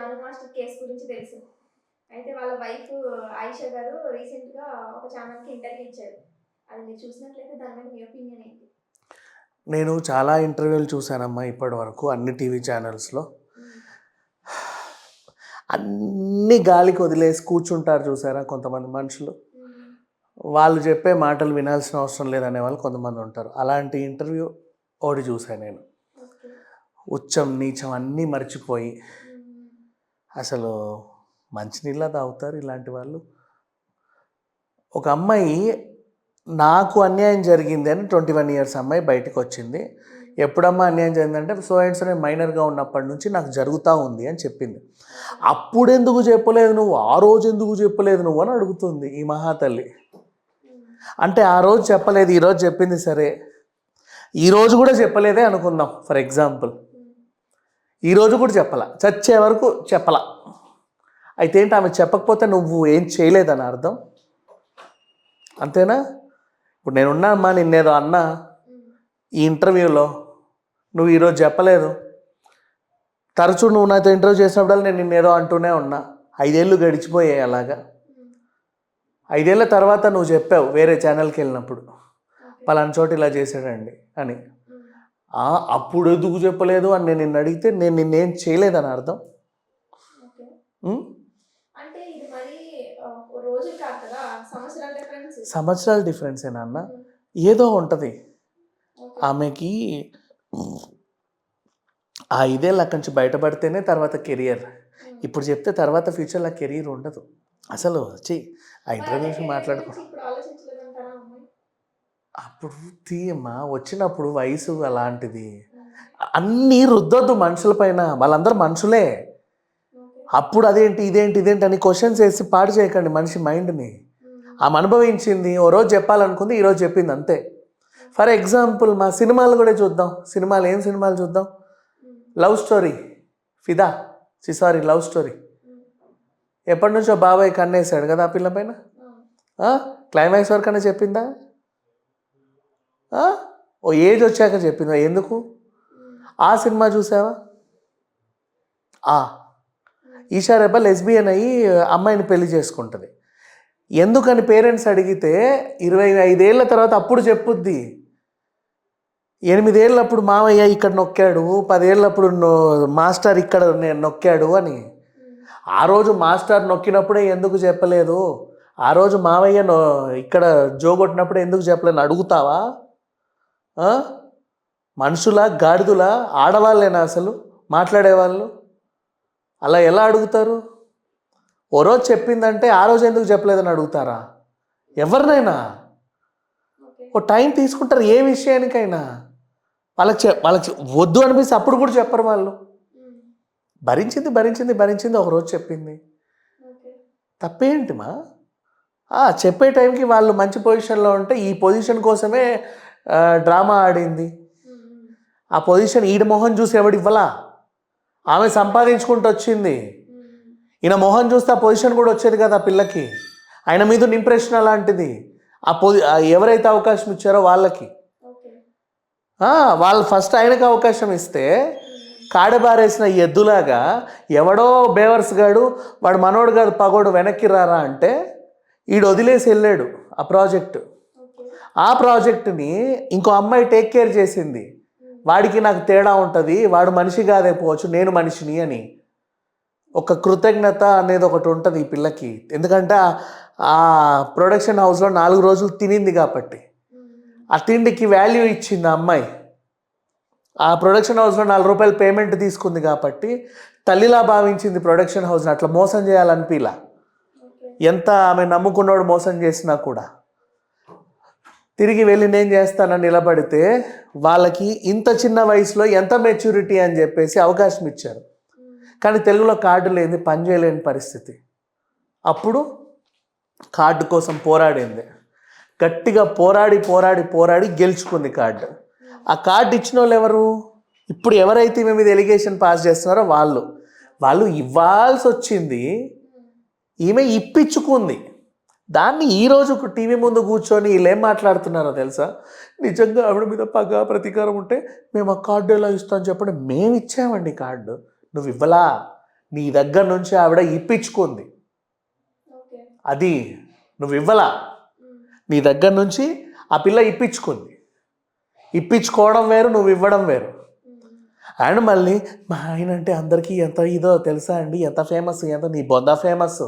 Janu master case గురించి తెలుసు. అయితే వాళ్ళ వైఫ్ ఆయిషా గారు రీసెంట్‌గా ఒక ఛానెల్‌కి ఇంటర్వ్యూ ఇచ్చారు. అది మీరు చూసినట్లయితే దాని మీద మీ ఒపీనియన్ ఏంటి? నేను చాలా ఇంటర్వ్యూలు చూశానమ్మా ఇప్పటివరకు అన్ని టీవీ ఛానల్స్లో. అన్ని గాలికి వదిలేసి కూర్చుంటారు చూసారా కొంతమంది మనుషులు. వాళ్ళు చెప్పే మాటలు వినాల్సిన అవసరం లేదనే వాళ్ళు కొంతమంది ఉంటారు. అలాంటి ఇంటర్వ్యూ ఒకటి చూశాను నేను. ఉచ్చం నీచం అన్నీ మర్చిపోయి అసలు మంచినీళ్ళ తాగుతారు ఇలాంటి వాళ్ళు. ఒక అమ్మాయి నాకు అన్యాయం జరిగింది అని 21 years అమ్మాయి బయటకు వచ్చింది. ఎప్పుడమ్మా అన్యాయం జరిగిందంటే సో అండ్ సో నేను మైనర్గా ఉన్నప్పటి నుంచి నాకు జరుగుతూ ఉంది అని చెప్పింది. అప్పుడెందుకు చెప్పలేదు నువ్వు, ఆ రోజు ఎందుకు చెప్పలేదు నువ్వు అని అడుగుతుంది ఈ మహాతల్లి. అంటే ఆ రోజు చెప్పలేదు, ఈరోజు చెప్పింది సరే, ఈరోజు కూడా చెప్పలేదే అనుకుందాం ఫర్ ఎగ్జాంపుల్. ఈరోజు కూడా చెప్పలా, చచ్చే వరకు చెప్పలా. అయితే ఏంటి ఆమె చెప్పకపోతే నువ్వు ఏం చేయలేదని అర్థం, అంతేనా? ఇప్పుడు నేనున్నా అమ్మా, నిన్నేదో అన్నా ఈ ఇంటర్వ్యూలో, నువ్వు ఈరోజు చెప్పలేదు. తరచూ నువ్వు నాతో ఇంటర్వ్యూ చేసినప్పుడు నేను నిన్నేదో అంటూనే ఉన్నా. 5 ఏళ్ళు గడిచిపోయాయి అలాగా. 5 ఏళ్ళ తర్వాత నువ్వు చెప్పావు వేరే ఛానల్కి వెళ్ళినప్పుడు, పలానా చోట ఇలా చేశాడండి అని. అప్పుడు ఎందుకు చెప్పలేదు అని నేను నిన్ను అడిగితే నేను నిన్నేం చేయలేదని అర్థం. సంవత్సరాల డిఫరెన్సేనా అన్న? ఏదో ఉంటుంది ఆమెకి. ఆ 5 ఏళ్ళు అక్కడి నుంచి బయటపడితేనే తర్వాత కెరియర్. ఇప్పుడు చెప్తే తర్వాత ఫ్యూచర్లో కెరీర్ ఉండదు. అసలు వచ్చి ఆ ఇంటర్వ్యూస్ మాట్లాడుకో. అప్పుడు తీయమ్మా, వచ్చినప్పుడు వయసు అలాంటిది. అన్నీ రుద్దొద్దు మనుషుల పైన, వాళ్ళందరూ మనుషులే. అప్పుడు అదేంటి ఇదేంటి ఇదేంటి అని క్వశ్చన్స్ వేసి పాడు చేయకండి మనిషి మైండ్ని. ఆమె అనుభవించింది, ఓ రోజు చెప్పాలనుకుంది, ఈరోజు చెప్పింది అంతే. ఫర్ ఎగ్జాంపుల్ మా సినిమాలు కూడా చూద్దాం. సినిమాలు ఏం సినిమాలు చూద్దాం? లవ్ స్టోరీ, ఫిదా, సారీ లవ్ స్టోరీ. ఎప్పటి నుంచో బాబాయ్ కన్నేసాడు కదా ఆ పిల్ల పైన. క్లైమాక్స్ వరకనే చెప్పిందా? ఓ ఏజ్ వచ్చాక చెప్పిందా? ఎందుకు? ఆ సినిమా చూసావా? ఈషా రెబ్బా లెస్బియన్ అయ్యి అమ్మాయిని పెళ్లి చేసుకుంటుంది. ఎందుకని పేరెంట్స్ అడిగితే 25 ఏళ్ళ తర్వాత అప్పుడు చెప్పుద్ది. 8 ఏళ్ళప్పుడు మామయ్య ఇక్కడ నొక్కాడు, 10 ఏళ్ళప్పుడు మాస్టర్ ఇక్కడ నొక్కాడు అని. ఆ రోజు మాస్టర్ నొక్కినప్పుడే ఎందుకు చెప్పలేదు, ఆ రోజు మామయ్య ఇక్కడ జోగొట్టినప్పుడే ఎందుకు చెప్పలేని అడుగుతావా? మనుషుల గాడిదుల ఆడవాళ్ళేనా అసలు మాట్లాడేవాళ్ళు? అలా ఎలా అడుగుతారు? ఓ రోజు చెప్పిందంటే ఆ రోజు ఎందుకు చెప్పలేదని అడుగుతారా? ఎవరినైనా ఓ టైం తీసుకుంటారు ఏ విషయానికైనా. వాళ్ళకి వద్దు అనిపిస్తే అప్పుడు కూడా చెప్పరు వాళ్ళు. భరించింది ఒకరోజు చెప్పింది, తప్పేంటిమా? చెప్పే టైంకి వాళ్ళు మంచి పొజిషన్లో ఉంటే ఈ పొజిషన్ కోసమే డ్రామా ఆడింది. ఆ పొజిషన్ ఈడ మొహం చూసి ఎవడు ఇవ్వలా, ఆమె సంపాదించుకుంటూ వచ్చింది. ఈయన మొహం చూస్తే ఆ పొజిషన్ కూడా వచ్చేది కదా పిల్లకి. ఆయన మీద ఇంప్రెషన్ అలాంటిది. ఎవరైతే అవకాశం ఇచ్చారో వాళ్ళకి, వాళ్ళు ఫస్ట్ ఆయనకు అవకాశం ఇస్తే కాడబారేసిన ఎద్దులాగా ఎవడో బేవర్స్ గాడు, వాడు మనోడు కాదు పగోడు వెనక్కి రారా అంటే ఈడు వదిలేసి వెళ్ళాడు ఆ ప్రాజెక్టు. ఆ ప్రాజెక్టుని ఇంకో అమ్మాయి టేక్ కేర్ చేసింది. వాడికి నాకు తేడా ఉంటుంది, వాడు మనిషి కాదే పోవచ్చు, నేను మనిషిని అని ఒక కృతజ్ఞత అనేది ఒకటి ఉంటుంది ఈ పిల్లకి. ఎందుకంటే ఆ ప్రొడక్షన్ హౌస్లో 4 రోజులు తినింది కాబట్టి ఆ తిండికి వాల్యూ ఇచ్చింది ఆ అమ్మాయి. ఆ ప్రొడక్షన్ హౌస్లో 4 రూపాయలు పేమెంట్ తీసుకుంది కాబట్టి తల్లిలా భావించింది ప్రొడక్షన్ హౌస్ని. అట్లా మోసం చేయాలనిపిలా. ఎంత ఆమె నమ్ముకున్నాడు మోసం చేసినా కూడా తిరిగి వెళ్ళి నేను చేస్తానని నిలబడితే వాళ్ళకి ఇంత చిన్న వయసులో ఎంత మెచ్యూరిటీ అని చెప్పేసి అవకాశం ఇచ్చారు. కానీ తెలుగులో కార్డు లేని పని చేయలేని పరిస్థితి. అప్పుడు కార్డు కోసం పోరాడింది, గట్టిగా పోరాడి గెలుచుకుంది కార్డు. ఆ కార్డు ఇచ్చిన వాళ్ళు ఎవరు? ఇప్పుడు ఎవరైతే ఈమె మీద ఎలిగేషన్ పాస్ చేస్తున్నారో వాళ్ళు ఇవ్వాల్సి వచ్చింది, ఈమె ఇప్పించుకుంది. దాన్ని ఈరోజు టీవీ ముందు కూర్చొని వీళ్ళు ఏం మాట్లాడుతున్నారో తెలుసా? నిజంగా ఆవిడ మీద పగ ప్రతీకారం ఉంటే మేము ఆ కార్డు ఎలా ఇస్తామని చెప్పండి. మేము ఇచ్చామండి కార్డు, నువ్వు ఇవ్వలా, నీ దగ్గర నుంచి ఆవిడ ఇప్పించుకుంది. ఓకే. అది నువ్వు ఇవ్వలా, నీ దగ్గర నుంచి ఆ పిల్ల ఇప్పించుకుంది. ఇప్పించుకోవడం వేరు, నువ్వు ఇవ్వడం వేరు. అండ్ మళ్ళీ మా ఆయన అంటే అందరికీ ఎంత ఇదో తెలుసా అండి, ఎంత ఫేమస్, ఎంత నీ బొంద ఫేమస్.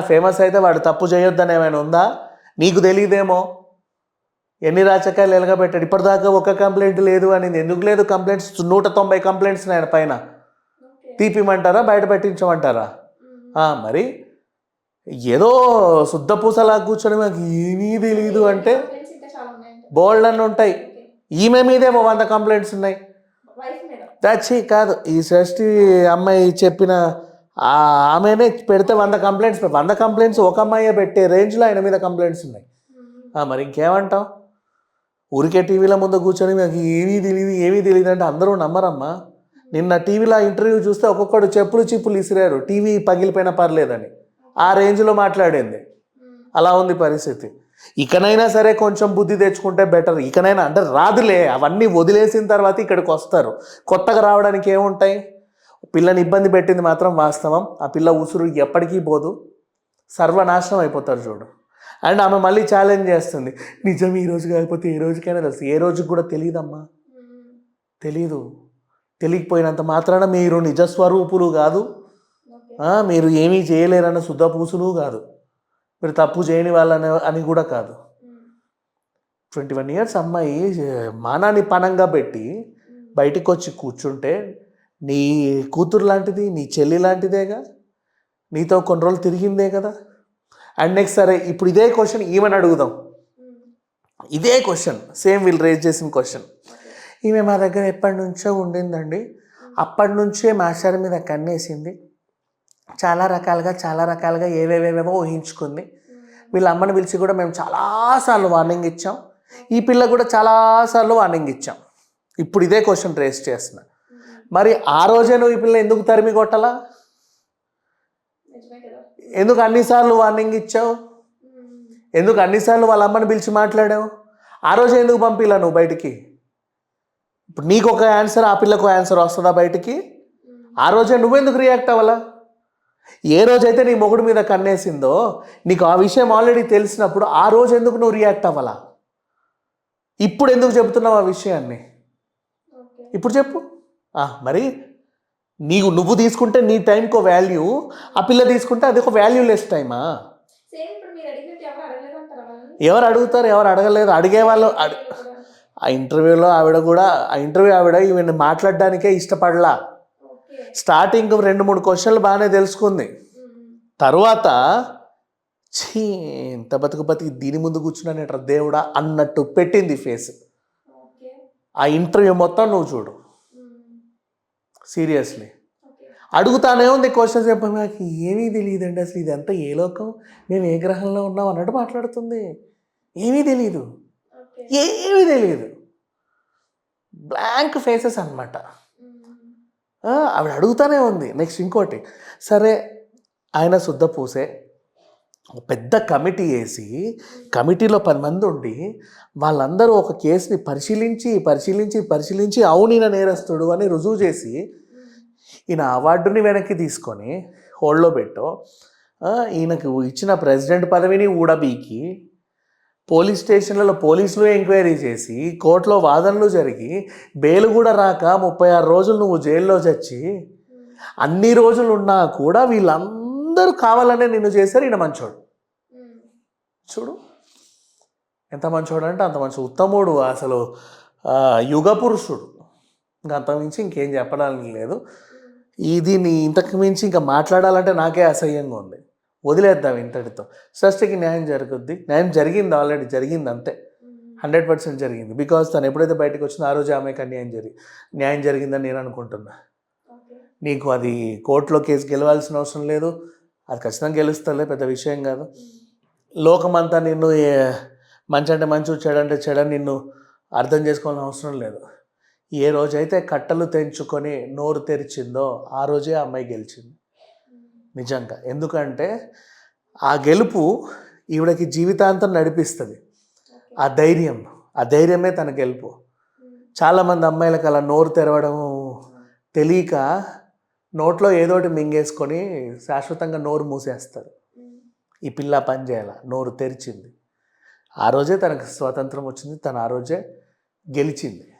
ఫేమస్ అయితే వాడు తప్పు చేయొద్దని ఏమైనా ఉందా? నీకు తెలియదేమో. ఎన్ని రాచకాయలు ఎలగబెట్టాడు, ఇప్పటిదాకా ఒక కంప్లైంట్ లేదు అని. ఎందుకు లేదు కంప్లైంట్స్? 190 కంప్లైంట్స్ ఆయన పైన. తీపిమంటారా, బయట పెట్టించమంటారా? మరి ఏదో శుద్ధ పూసలా కూర్చొని మాకు ఏమీ తెలియదు అంటే బోల్డ్ అని ఉంటాయి. ఈమె మీదే 100 కంప్లైంట్స్ ఉన్నాయి. దాచి కాదు, ఈ షష్ఠి అమ్మాయి చెప్పిన ఆమెనే పెడితే 100 కంప్లైంట్స్, 100 కంప్లైంట్స్ ఒక అమ్మాయి పెట్టే రేంజ్లో ఆయన మీద కంప్లైంట్స్ ఉన్నాయి. మరి ఇంకేమంటాం? ఊరికే టీవీల ముందు కూర్చొని నాకు ఏమీ తెలియదు అంటే అందరూ నమ్మరమ్మా. నిన్న టీవీలో ఇంటర్వ్యూ చూస్తే ఒక్కొక్కడు చెప్పులు చిప్పులు ఇసిరారు, టీవీ పగిలిపోయినా పర్లేదని. ఆ రేంజ్లో మాట్లాడింది. అలా ఉంది పరిస్థితి. ఇకనైనా సరే కొంచెం బుద్ధి తెచ్చుకుంటే బెటర్. ఇకనైనా అంటే రాదులే, అవన్నీ వదిలేసిన తర్వాత ఇక్కడికి వస్తారు. కొత్తగా రావడానికి ఏముంటాయి? పిల్లని ఇబ్బంది పెట్టింది మాత్రం వాస్తవం. ఆ పిల్ల ఉసురు ఎప్పటికీ పోదు, సర్వనాశనం అయిపోతారు చూడు. అండ్ ఆమె మళ్ళీ ఛాలెంజ్ చేస్తుంది, నిజం ఈ రోజు కాకపోతే ఏ రోజుకైనా తెలుసు. ఏ రోజుకి కూడా తెలియదమ్మా, తెలీదు. తెలియకపోయినంత మాత్రాన మీరు నిజస్వరూపులు కాదు, మీరు ఏమీ చేయలేరన్న శుద్ధ పూసులు కాదు, మీరు తప్పు చేయని వాళ్ళని అని కూడా కాదు. 21 years అమ్మాయి మానాన్ని పణంగా పెట్టి బయటికి వచ్చి కూర్చుంటే నీ కూతురు లాంటిది, నీ చెల్లి లాంటిదేగా, నీతో కొన్ని రోజులు తిరిగిందే కదా. అండ్ నెక్స్ట్ సరే, ఇప్పుడు ఇదే క్వశ్చన్ ఈమెను అడుగుదాం. ఇదే క్వశ్చన్ సేమ్ వీళ్ళు రేజ్ చేసిన క్వశ్చన్. ఈమె మా దగ్గర ఎప్పటి నుంచో ఉండిందండి, అప్పటి నుంచే మాస్టర్ మీద కన్నేసింది, చాలా రకాలుగా ఏవేవేవో ఊహించుకుంది. వీళ్ళ అమ్మని పిలిచి కూడా మేము చాలాసార్లు వార్నింగ్ ఇచ్చాం, ఈ పిల్ల కూడా చాలాసార్లు వార్నింగ్ ఇచ్చాం. ఇప్పుడు ఇదే క్వశ్చన్ రేస్ చేస్తున్నా. మరి ఆ రోజే నువ్వు ఈ పిల్ల ఎందుకు తరిమి కొట్టాలా? ఎందుకు అన్నిసార్లు వార్నింగ్ ఇచ్చావు? ఎందుకు అన్నిసార్లు వాళ్ళ అమ్మని పిలిచి మాట్లాడావు? ఆ రోజే ఎందుకు పంపిలా నువ్వు బయటికి? ఇప్పుడు నీకు ఒక ఆన్సర్, ఆ పిల్లకు ఆన్సర్ వస్తుందా బయటికి? ఆ రోజే నువ్వెందుకు రియాక్ట్ అవ్వాలా? ఏ రోజైతే నీ మొగుడు మీద కన్నేసిందో, నీకు ఆ విషయం ఆల్రెడీ తెలిసినప్పుడు ఆ రోజు ఎందుకు నువ్వు రియాక్ట్ అవ్వాలా? ఇప్పుడు ఎందుకు చెబుతున్నావు ఆ విషయాన్ని? ఇప్పుడు చెప్పు. మరి నువ్వు తీసుకుంటే నీ టైంకి ఒక వాల్యూ, ఆ పిల్ల తీసుకుంటే అది ఒక వాల్యూలెస్ టైమా? ఎవరు అడుగుతారు? ఎవరు అడగలేదు. అడిగేవాళ్ళు ఆ ఇంటర్వ్యూలో ఆవిడ ఈవెన్ మాట్లాడడానికే ఇష్టపడలా. స్టార్టింగ్ 2-3 క్వశ్చన్లు బాగానే తెలుసుకుంది, తర్వాత ఇంత బతికి దీని ముందు కూర్చున్నానేట్రా దేవుడా అన్నట్టు పెట్టింది ఫేస్. ఆ ఇంటర్వ్యూ మొత్తం నువ్వు చూడు, సీరియస్లీ. అడుగుతానే ఉంది క్వశ్చన్స్. చెప్పాము నాకు ఏమీ తెలియదండి, అసలు ఇదంతా ఏ లోకం, మేము ఏ గ్రహంలో ఉన్నాం అన్నట్టు మాట్లాడుతుంది. ఏమీ తెలియదు, బ్లాంక్ ఫేసెస్ అన్నమాట. ఆవిడ అడుగుతానే ఉంది. నెక్స్ట్ ఇంకోటి, సరే ఆయన శుద్ధ పూసే, పెద్ద కమిటీ వేసి, కమిటీలో 10 మంది ఉండి వాళ్ళందరూ ఒక కేసుని పరిశీలించి అవును ఈయన నేరస్తుడు అని రుజువు చేసి ఈయన అవార్డుని వెనక్కి తీసుకొని హోల్డ్లో పెట్టో, ఈయనకు ఇచ్చిన ప్రెసిడెంట్ పదవిని ఊడబీకి, పోలీస్ స్టేషన్లలో పోలీసులు ఎంక్వైరీ చేసి, కోర్టులో వాదనలు జరిగి, బెయిల్ కూడా రాక 36 రోజులు నువ్వు జైల్లో చచ్చి, అన్ని రోజులు ఉన్నా కూడా వీళ్ళందరూ కావాలనే నిన్ను చేశారు. ఈయన మంచోడు చూడు, ఎంత మంచోడు అంటే అంత మంచి ఉత్తముడు, అసలు యుగ పురుషుడు. ఇంకా అంతకుమించి ఇంకేం చెప్పడానికి లేదు. దీన్ని ఇంతకు మించి ఇంకా మాట్లాడాలంటే నాకే అసహ్యంగా ఉంది. వదిలేద్దాం ఇంతటితో. షష్ఠికి న్యాయం జరుగుద్ది. న్యాయం జరిగింది, ఆల్రెడీ జరిగింది, అంతే 100% జరిగింది. బికాజ్ తను ఎప్పుడైతే బయటకు వచ్చిందో ఆ రోజు ఆమెకు న్యాయం జరిగిందని నేను అనుకుంటున్నా. నీకు అది కోర్టులో కేసు గెలవాల్సిన అవసరం లేదు, అది ఖచ్చితంగా గెలుస్తలే, పెద్ద విషయం కాదు. లోకమంతా నిన్ను మంచి అంటే మంచి, చెడంటే చెడని నిన్ను అర్థం చేసుకోవాల్సిన అవసరం లేదు. ఏ రోజైతే కట్టలు తెంచుకొని నోరు తెరిచిందో ఆ రోజే ఆ అమ్మాయి గెలిచింది నిజంగా. ఎందుకంటే ఆ గెలుపు ఈవిడకి జీవితాంతం నడిపిస్తుంది. ఆ ధైర్యమే తన గెలుపు. చాలామంది అమ్మాయిలకు అలా నోరు తెరవడం తెలియక నోట్లో ఏదోటి మింగేసుకొని శాశ్వతంగా నోరు మూసేస్తారు. ఈ పిల్ల పని చేయాల, నోరు తెరిచింది. ఆ రోజే తనకు స్వాతంత్రం వచ్చింది, తను ఆ రోజే గెలిచింది.